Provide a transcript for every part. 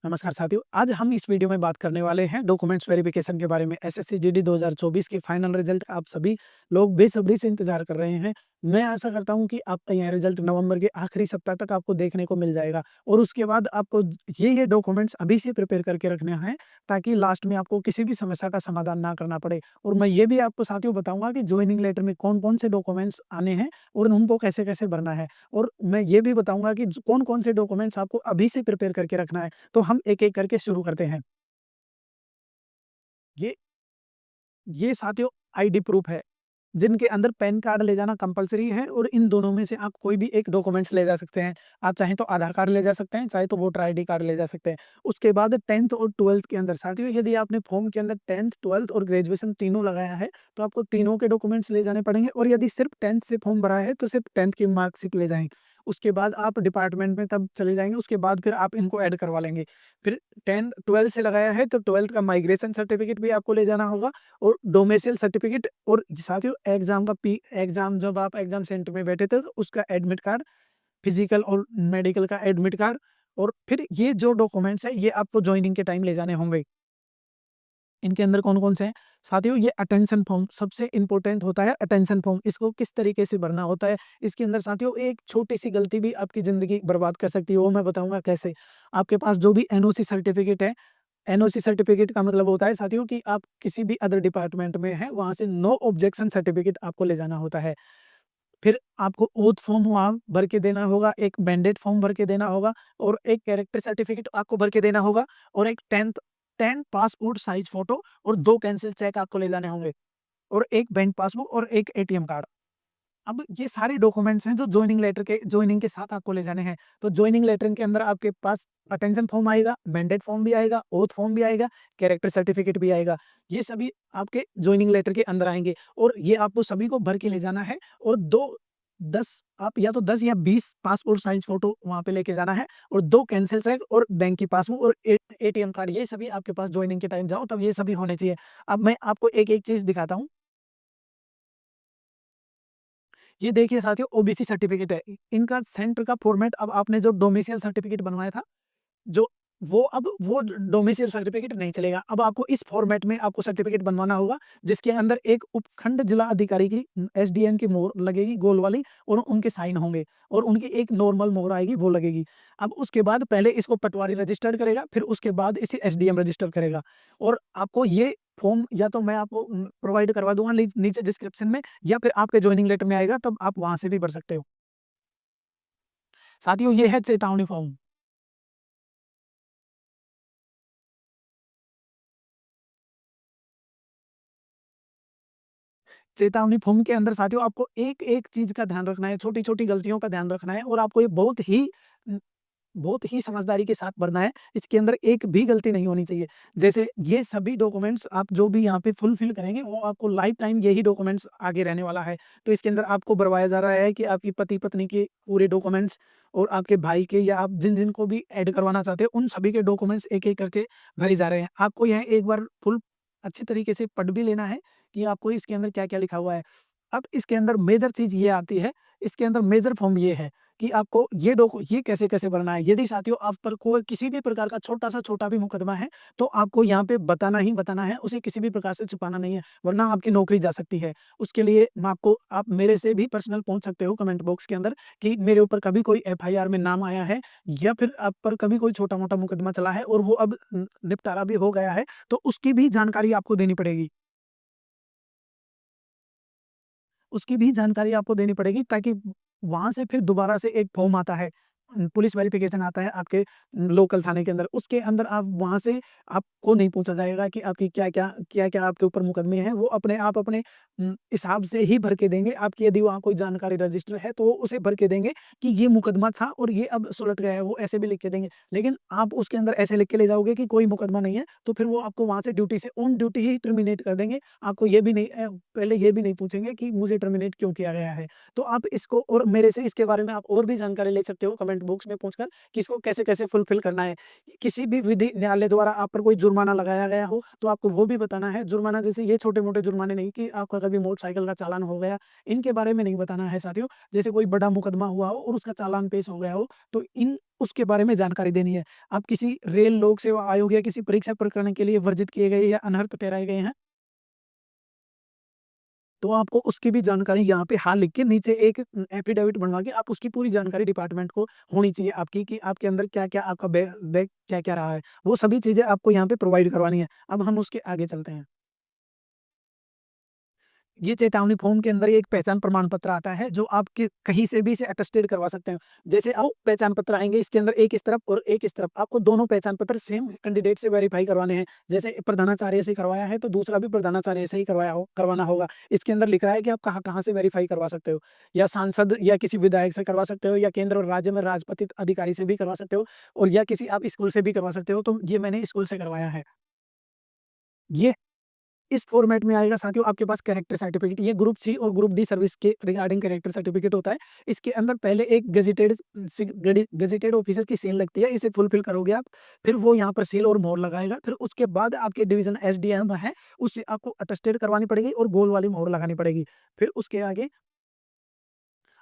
नमस्कार साथियों, आज हम इस वीडियो में बात करने वाले हैं डॉक्यूमेंट्स वेरिफिकेशन के बारे में। एसएससी जीडी 2024 की फाइनल रिजल्ट आप सभी लोग बेसब्री से इंतजार कर रहे हैं। मैं आशा करता हूं कि आपका यह रिजल्ट नवंबर के आखिरी सप्ताह तक आपको देखने को मिल जाएगा और उसके बाद आपको ये डॉक्यूमेंट्स अभी से प्रिपेयर करके रखने हैं ताकि लास्ट में आपको किसी भी समस्या का समाधान ना करना पड़े। और मैं ये भी आपको साथियों बताऊंगा कि ज्वाइनिंग लेटर में कौन-कौन से डॉक्यूमेंट्स आने हैं और उनको कैसे-कैसे भरना है। और मैं ये भी बताऊंगा कि कौन-कौन से डॉक्यूमेंट्स आपको अभी से प्रिपेयर करके रखना है। तो हम एक-एक करके शुरू करते हैं। ये ये साथियों आईडी प्रूफ है, जिनके अंदर पैन कार्ड ले जाना कंपल्सरी है और इन दोनों में से आप कोई भी एक डॉक्यूमेंट्स ले जा सकते हैं। आप चाहें तो आधार कार्ड ले जा सकते हैं, चाहे तो वोटर आईडी कार्ड ले जा सकते हैं। उसके बाद 10th और 12th के अंदर साथियों यदि आपने फॉर्म के अंदर 10th, 12th और ग्रेजुएशन तीनों लगाया है, तो आपको तीनों के डॉक्यूमेंट्स ले जाने पड़ेंगे और यदि सिर्फ 10th से फॉर्म भरा है, तो सिर्फ 10th की मार्कशीट ले जाएँ। उसके बाद आप डिपार्टमेंट में तब चले जाएँगे, उसके बाद फिर आप इनको ऐड करवा लेंगे। फिर 10th, 12th से लगाया है, तो 12th का माइग्रेशन सर्टिफिकेट भी आपको ले जाना होगा और डोमिसाइल सर्टिफिकेट और साथियों एग्जाम जब आप एग्जाम सेंटर में बैठे थे तो उसका एडमिट कार्ड, फिजिकल और मेडिकल का एडमिट कार्ड और फिर ये जो डॉक्यूमेंट्स है ये आपको ज्वाइनिंग के टाइम ले जाने होंगे। इनके अंदर कौन-कौन से हैं? साथियों ये अटेंशन फॉर्म सबसे इम्पोर्टेंट होता है। अटेंशन फॉर्म इसको किस तरीके से भरना होता है, इसके अंदर साथियों एक छोटी-सी गलती भी आपकी ज़िंदगी बर्बाद कर सकती है, वो मैं बताऊँगा कैसे। आपके पास जो भी एनओसी सर्टिफिकेट है, एनओसी सर्टिफिकेट का मतलब होता है साथियों कि आप किसी भी अदर डिपार्टमेंट में हैं, वहाँ से नो ऑब्जेक्शन सर्टिफिकेट आपको ले जाना होता है। फिर आपको ओथ फॉर्म वहाँ भर के देना होगा, एक मैंडेट फॉर्म भर के देना होगा और एक कैरेक्टर सर्टिफिकेट आपको भर के देना होगा और एक 10 पासपोर्ट साइज़ फ़ोटो और 2 कैंसल चेक आपको ले जाने होंगे और एक बैंक पासबुक और एक एटीएम कार्ड। अब ये सारे डॉक्यूमेंट्स हैं जो जॉइनिंग के साथ आपको ले जाने हैं। तो जॉइनिंग लेटर के अंदर आपके पास अटेंशन फॉर्म आएगा, मैंडेट फॉर्म भी आएगा, ओथ फॉर्म भी आएगा, कैरेक्टर सर्टिफिकेट भी आएगा। ये सभी आपके जॉइनिंग लेटर के अंदर आएँगे और ये आपको सभी को भर के ले जाना है और 2 10 आप या तो 10 या 20 पासपोर्ट साइज़ फ़ोटो वहाँ पे लेके जाना है और 2 कैंसल चेक और बैंक की पासबुक और एटीएम कार्ड ये सभी आपके पास जॉइनिंग के टाइम जाओ तब ये सभी होने चाहिए। अब मैं आपको एक-एक चीज़ दिखाता हूँ। ये देखिए साथियों ओबीसी सर्टिफिकेट है। इनका सेंटर का फॉर्मेट अब आपने जो डोमिसाइल सर्टिफिकेट बनवाया था, जो वो डोमिसाइल सर्टिफिकेट नहीं चलेगा। अब आपको इस फॉर्मेट में आपको सर्टिफिकेट बनवाना होगा, जिसके अंदर एक उपखंड जिला अधिकारी की एसडीएम की मोहर लगेगी गोल वाली और उनके साइन होंगे और उनकी एक नॉर्मल मोहर आएगी वो लगेगी। अब उसके बाद पहले इसको पटवारी रजिस्टर्ड करेगा, फिर उसके बाद इसे एसडीएम रजिस्टर करेगा और आपको ये फॉर्म या तो मैं आपको प्रोवाइड करवा दूँगा नीचे डिस्क्रिप्शन में या फिर आपके जॉइनिंग लेटर में आएगा तब आप वहाँ से भी भर सकते हो। साथियों ये है चेतावनी फॉर्म। चेतावनी फ़ोम के अंदर साथियों आपको एक-एक चीज़ का ध्यान रखना है, छोटी-छोटी गलतियों का ध्यान रखना है और आपको ये उम, बहुत ही समझदारी के साथ भरना है। इसके अंदर एक भी गलती नहीं होनी चाहिए। जैसे ये सभी डॉक्यूमेंट्स आप जो भी यहाँ पे फुलफ़िल करेंगे, वो आपको लाइफ़ टाइम यही डॉक्यूमेंट्स आगे रहने वाला है। तो इसके अंदर आपको भरवाया जा रहा है कि आपकी पति-पत्नी के पूरे डॉक्यूमेंट्स और आपके भाई के या आप जिन-जिन को भी ऐड करवाना चाहते हो, उन सभी के डॉक्यूमेंट्स एक-एक करके भरे जा रहे हैं। आपको यह एक बार फुल अच्छी तरीके से पढ़ भी लेना है कि आपको इसके अंदर क्या-क्या लिखा हुआ है। अब इसके अंदर मेजर चीज़ ये आती है, इसके अंदर मेजर फॉर्म ये है कि आपको ये कैसे-कैसे भरना है। यदि साथियों आप पर कोई किसी भी प्रकार का छोटा-सा छोटा भी मुकदमा है, तो आपको यहाँ पे बताना ही बताना है, उसे किसी भी प्रकार से छुपाना नहीं है, वरना आपकी नौकरी जा सकती है। उसके लिए मैं आपको आप मेरे से भी पर्सनल पूछ सकते हो कमेंट बॉक्स के अंदर कि मेरे ऊपर कभी कोई एफआईआर में नाम आया है या फिर आप पर कभी कोई छोटा-मोटा मुकदमा चला है और वो अब निपटारा भी हो गया है, तो उसकी भी जानकारी आपको देनी पड़ेगी। उसकी भी जानकारी आपको देनी पड़ेगी ताकि वहाँ से फिर दोबारा से एक फॉर्म आता है। पुलिस वेरिफ़िकेशन आता है आपके लोकल थाने के अंदर। उसके अंदर आप वहाँ से आपको नहीं पूछा जाएगा कि आपकी क्या-क्या आपके ऊपर मुकदमे हैं। वो अपने आप अपने हिसाब से ही भर के देंगे। आपकी यदि वहाँ कोई जानकारी रजिस्टर है तो वो उसे भर के देंगे कि ये मुकदमा था और ये अब सुलट गया है। वो ऐसे भी लिख के देंगे। लेकिन आप उसके अंदर ऐसे लिख के ले जाओगे कि कोई मुकदमा नहीं है, तो फिर वो आपको वहाँ से ड्यूटी से ऑन ड्यूटी ही टर्मिनेट कर देंगे। आपको ये भी नहीं पहले ये भी नहीं पूछेंगे कि मुझे टर्मिनेट क्यों किया गया है। तो आप इसको और मेरे से इसके बारे में आप और भी जानकारी ले सकते हो कमेंट बॉक्स में पहुँचकर किसको कैसे-कैसे फुलफ़िल करना है। किसी भी विधि न्यायालय द्वारा आप पर कोई जुर्माना लगाया गया हो, तो आपको वो भी बताना है। जुर्माना जैसे ये छोटे-मोटे जुर्माने नहीं कि आपका कभी मोटरसाइकिल का चालान हो गया, इनके बारे में नहीं बताना है साथियों। जैसे कोई बड़ा मुकदमा हुआ हो और उसका चालान पेश हो गया हो, तो इन उसके बारे में जानकारी देनी है। आप किसी रेल लोक सेवा आयोग या किसी परीक्षा प्रकरण के लिए वर्जित किए गए या अनर्ह ठहराए गए हैं, तो आपको उसकी भी जानकारी यहाँ पे हाँ लिख के नीचे एक एफ़िडेविट बनवा के आप उसकी पूरी जानकारी डिपार्टमेंट को होनी चाहिए आपकी कि आपके अंदर क्या-क्या आपका बैग क्या-क्या रहा है। वो सभी चीज़ें आपको यहाँ पे प्रोवाइड करवानी है। अब हम उसके आगे चलते हैं। ये चेतावनी फ़ॉर्म के अंदर एक पहचान प्रमाण पत्र आता है, जो आपके कहीं से भी इसे अटेस्टेड करवा सकते हैं। जैसे आओ पहचान पत्र आएँगे, इसके अंदर एक इस तरफ और एक इस तरफ, आपको दोनों पहचान पत्र सेम कैंडिडेट से वेरीफ़ाई करवाने हैं। जैसे प्रधानाचार्य से करवाया है, तो दूसरा भी प्रधानाचार्य से ही करवाना होगा। इसके अंदर लिखा है कि आप कहाँ-कहाँ से वेरीफ़ाई करवा सकते हो, या सांसद या किसी विधायक से करवा सकते हो, या केंद्र और राज्य में राजपत्रित अधिकारी से भी करवा सकते हो, और या किसी आप स्कूल से भी करवा सकते हो। तो ये मैंने स्कूल से करवाया है। ये इस फॉर्मेट में आएगा साथियों आपके पास कैरेक्टर सर्टिफिकेट। ये ग्रुप सी और ग्रुप डी सर्विस के रिगार्डिंग कैरेक्टर सर्टिफिकेट होता है। इसके अंदर पहले एक गेज़ेटेड ऑफिसर की सील लगती है, इसे फुलफिल करोगे आप, फिर वो यहाँ पर सील और मोहर लगाएगा। फिर उसके बाद आपके डिवीज़न एसडीएम है, उससे आपको अटेस्टेड करवानी पड़ेगी और गोल वाली मोहर लगानी पड़ेगी। फिर उसके आगे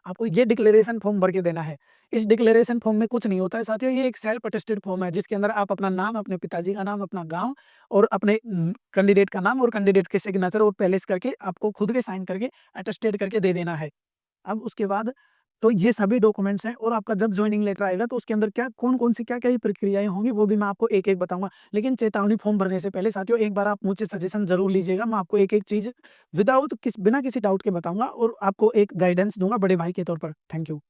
आपको ये डिक्लेरेशन फॉर्म भर के देना है। इस डिक्लेरेशन फॉर्म में कुछ नहीं होता है साथियों, ये एक सेल्फ अटेस्टेड फॉर्म है, जिसके अंदर आप अपना नाम, अपने पिताजी का नाम, अपना गाँव और अपने कैंडिडेट का नाम और कैंडिडेट के सिग्नेचर और पैलेस करके आपको खुद के साइन करके अटेस्टेड करके दे देना है। अब उसके बाद तो ये सभी डॉक्यूमेंट्स हैं, और आपका जब जॉइनिंग लेटर आएगा तो उसके अंदर क्या कौन-कौन सी क्या-क्या प्रक्रियाएँ होंगी, वो भी मैं आपको एक-एक बताऊँगा। लेकिन चेतावनी फॉर्म भरने से पहले साथियों एक बार आप मुझसे सजेशन ज़रूर लीजिएगा। मैं आपको एक-एक चीज़ बिना किसी डाउट के बताऊँगा और आपको एक गाइडेंस दूँगा बड़े भाई के तौर पर। Thank you.